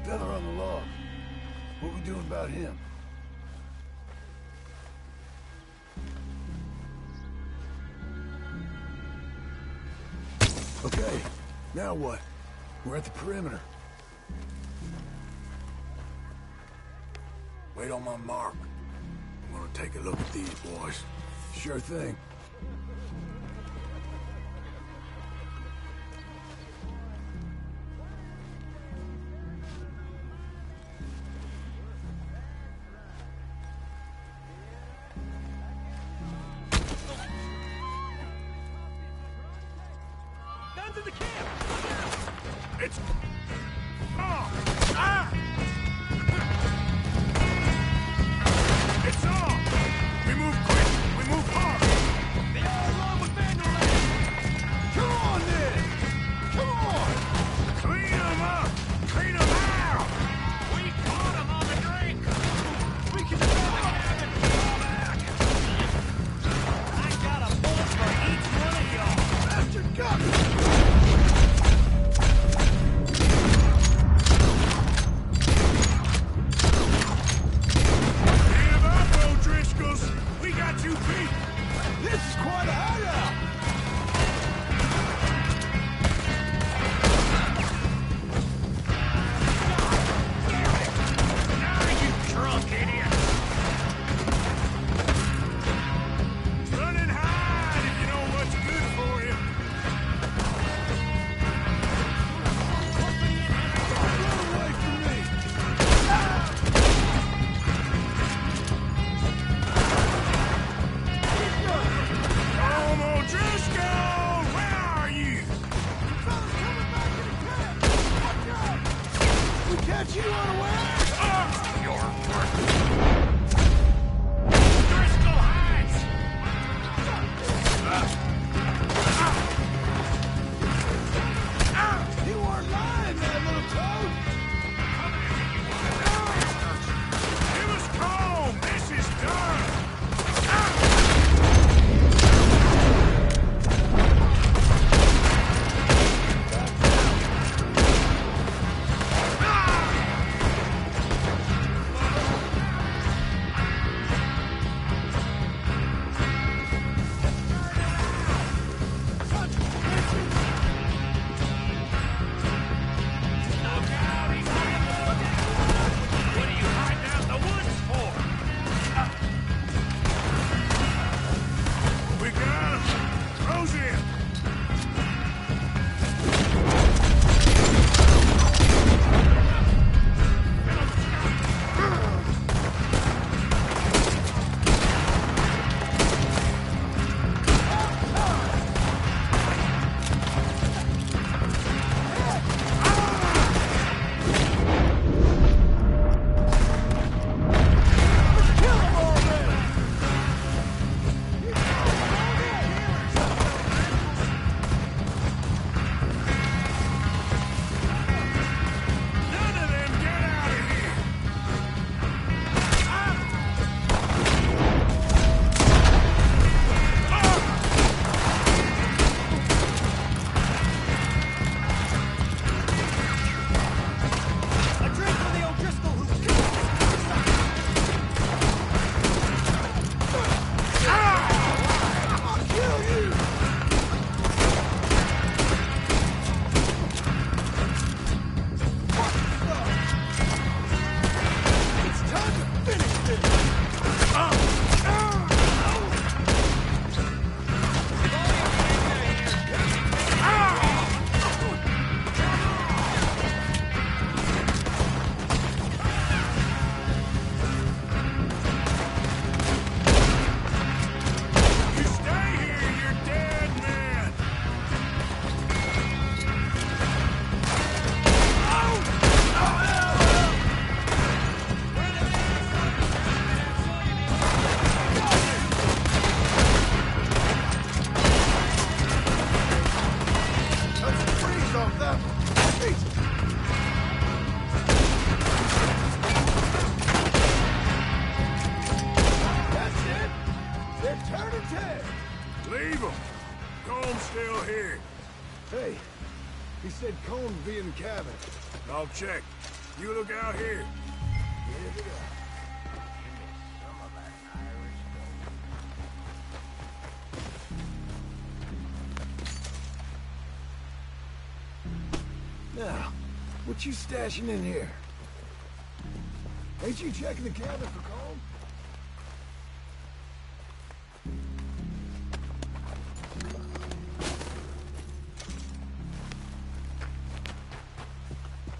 Fella on the log. What we doing about him? Okay, now what? We're at the perimeter. Wait on my mark. I'm gonna take a look at these boys. Sure thing. Guns in the camp! It's... Oh! Ah! It's on! We move quick! We move hard! They are along with Vanderland! Come on, then! Come on! Clean them up! Clean them out! We caught him on the drink! We can stop the cabin! Fall back! I got a bullet for each one of y'all! That's your gun! Give up, O'Driscoll! Close in! Leave him. Comb's still here. Hey, he said Cone would be in the cabin. I'll check. You look out here. Give it up. Now, what you stashing in here? Ain't you checking the cabin for Cone?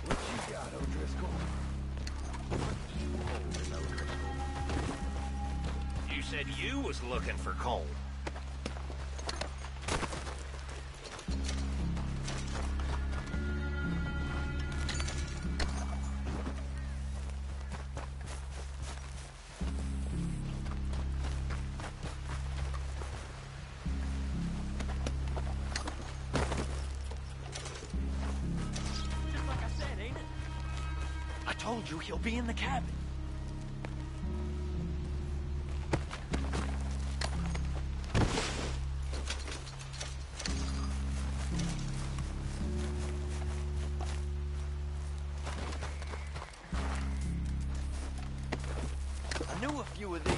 What you got, O'Driscoll? You said you was looking for Cole. I told you he'll be in the cabin. I knew a few of these.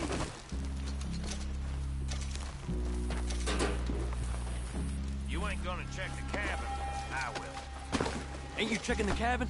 You ain't gonna check the cabin. I will. Ain't you checking the cabin?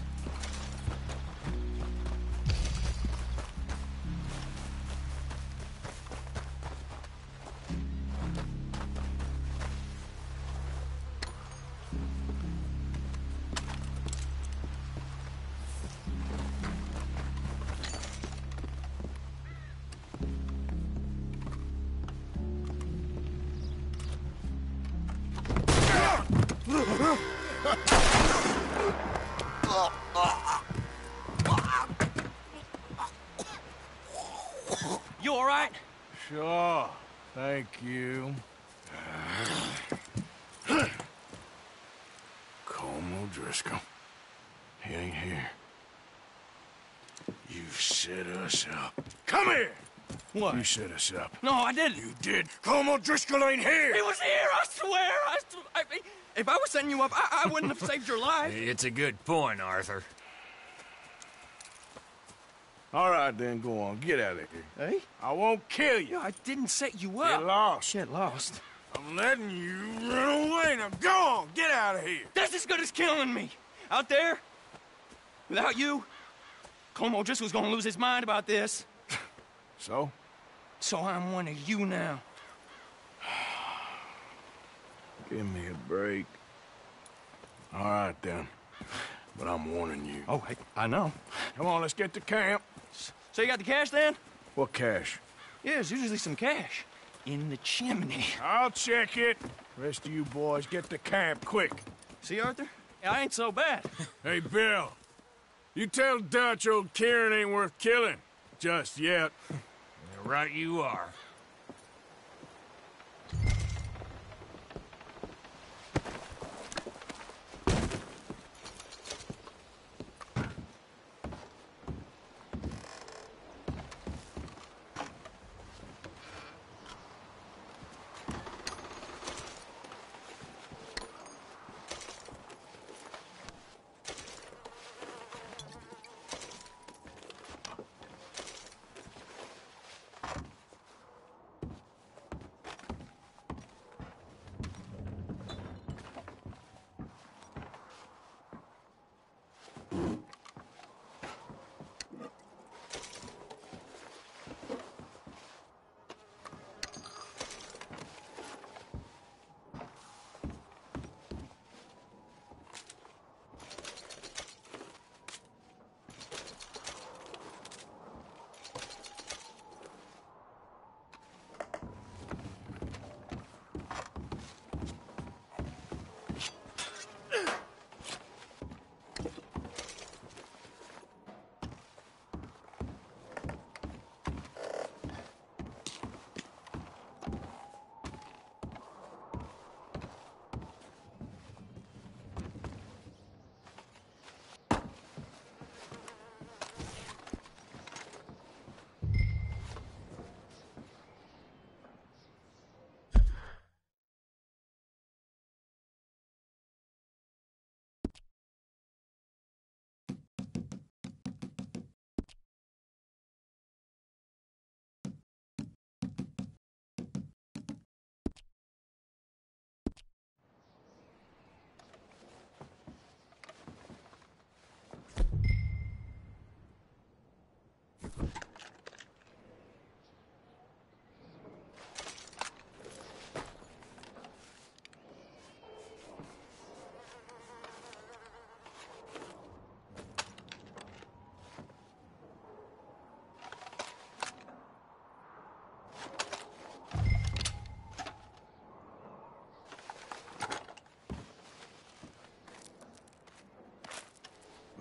You all right? Sure. Thank you. Colm O'Driscoll. He ain't here. You set us up. Come here! What? You set us up. No, I didn't. You did. Colm O'Driscoll ain't here! He was here, I swear! If I was setting you up, I wouldn't have saved your life. It's a good point, Arthur. All right, then, go on. Get out of here. Hey? I won't kill you. I didn't set you up. Get lost. Get lost. I'm letting you run away. Now go on. Get out of here. That's as good as killing me. Out there, without you, Colm O'Driscoll's gonna lose his mind about this. So? So I'm one of you now. Give me a break. All right, then. But I'm warning you. Oh, hey, I know. Come on, let's get to camp. So you got the cash, then? What cash? Yeah, there's usually some cash. In the chimney. I'll check it. Rest of you boys, get to camp, quick. See, Arthur? I ain't so bad. Hey, Bill. You tell Dutch old Kieran ain't worth killing. Just yet. Right you are.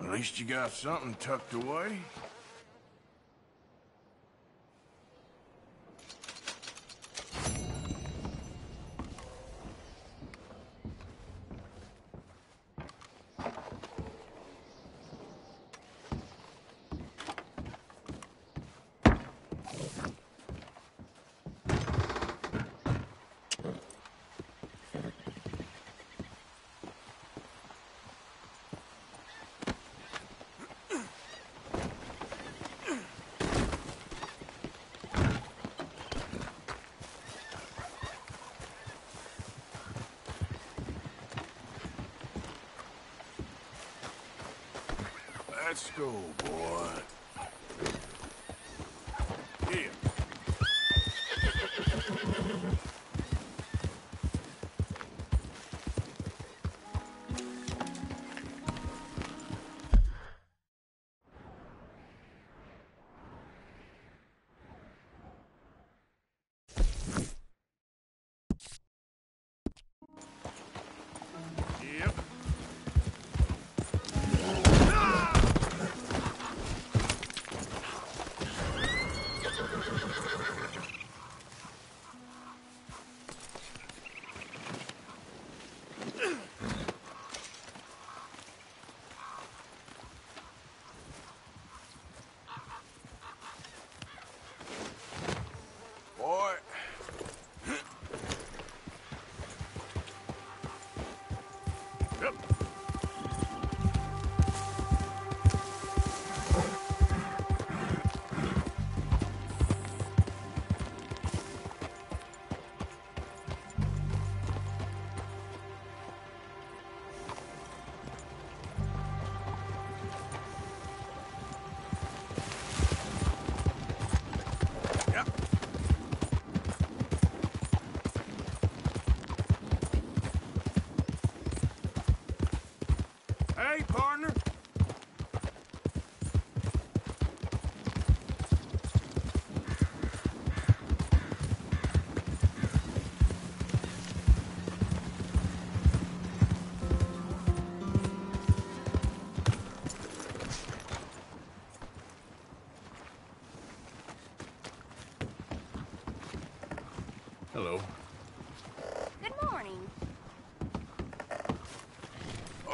At least you got something tucked away. Let's go, boy. Here. Yep.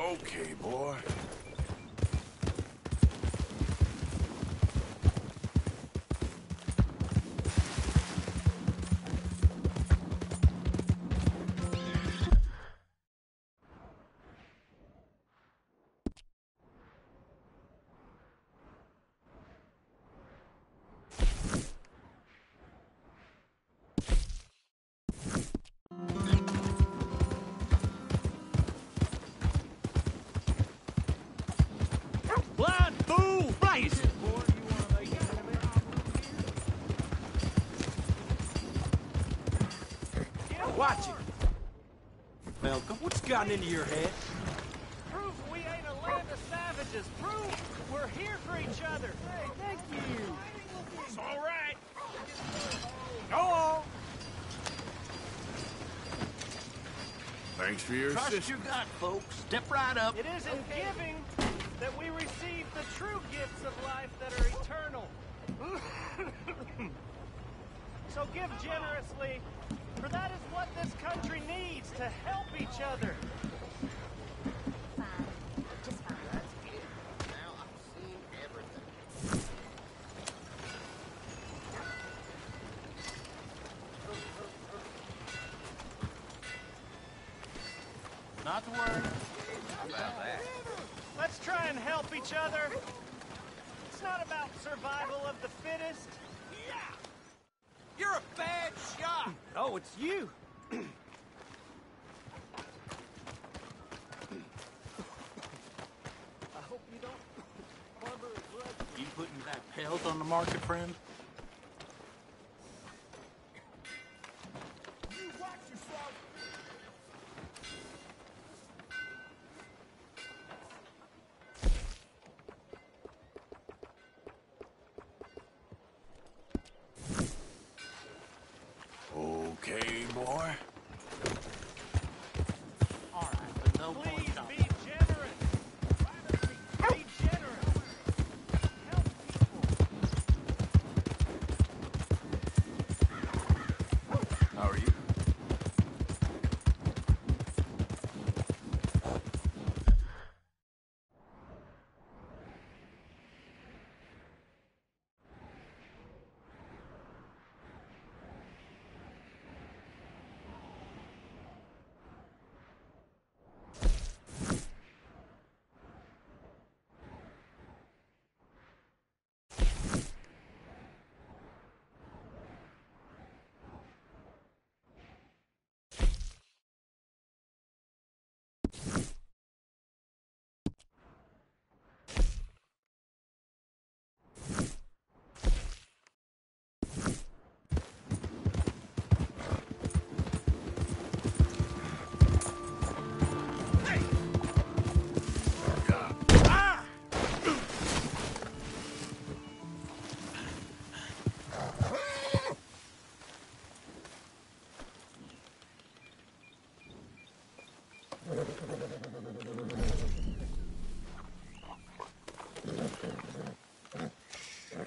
Okay, boy. Blind fool! Blaze it! Watch it. Malcolm, what's gotten into your head? Proof we ain't a land of savages. Proof we're here for each other. Hey, thank you. It's all right. Go on. Thanks for your Trust assistance. your gut, folks. Step right up. It is in giving that we receive the true gifts of life that are eternal. So give generously, for that is what this country needs to help each other. Not to worry about that. Let's try and help each other. It's not about survival of the fittest. You're a bad shot. Oh, it's you. I hope you don't harbor a grudge. You putting that pelt on the market, friend? You watch yourself. Okay, boy. All right, but no point Please stopping. be generous. Be generous. Help people. How are you?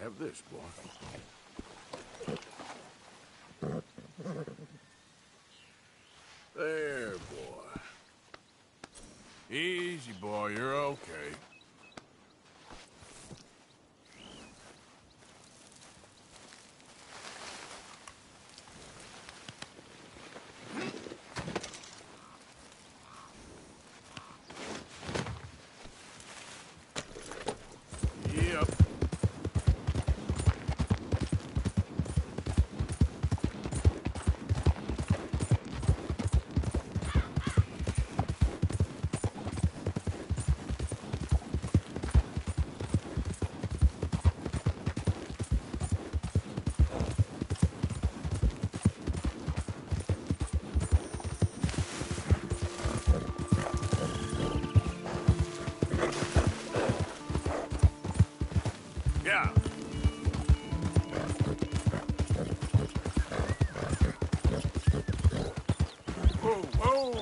Have this, boy. There, boy. Easy, boy. You're okay. Yep. Yeah. Whoa, whoa!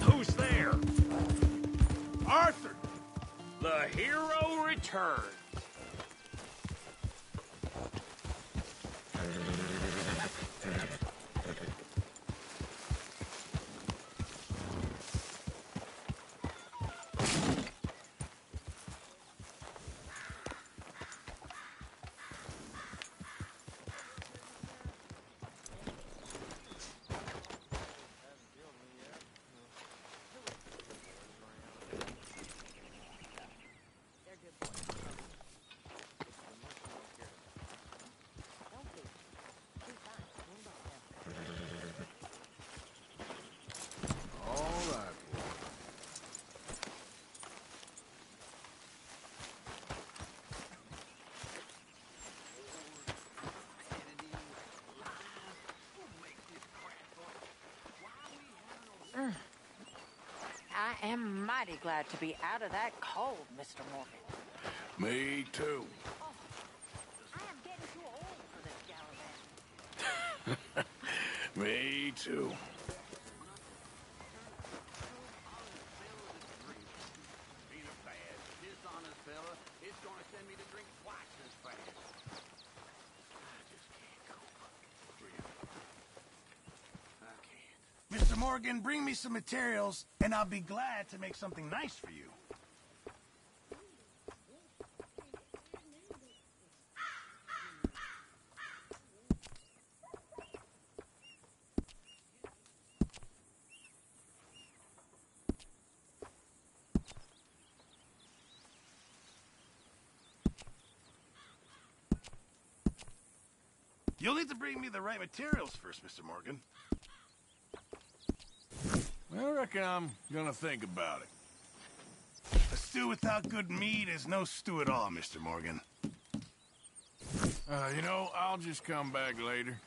Who's there? Arthur! The hero returns. I am mighty glad to be out of that cold, Mr. Morgan. Me too. I am getting too old for this gallivanting. Me too. Being a bad, dishonest fella, it's gonna send me to drink twice as fast. I just can't cope. I can't. Mr. Morgan, bring me some materials, and I'll be glad to make something nice for you. You'll need to bring me the right materials first, Mr. Morgan. I reckon I'm gonna think about it. A stew without good meat is no stew at all, Mr. Morgan. You know, I'll just come back later.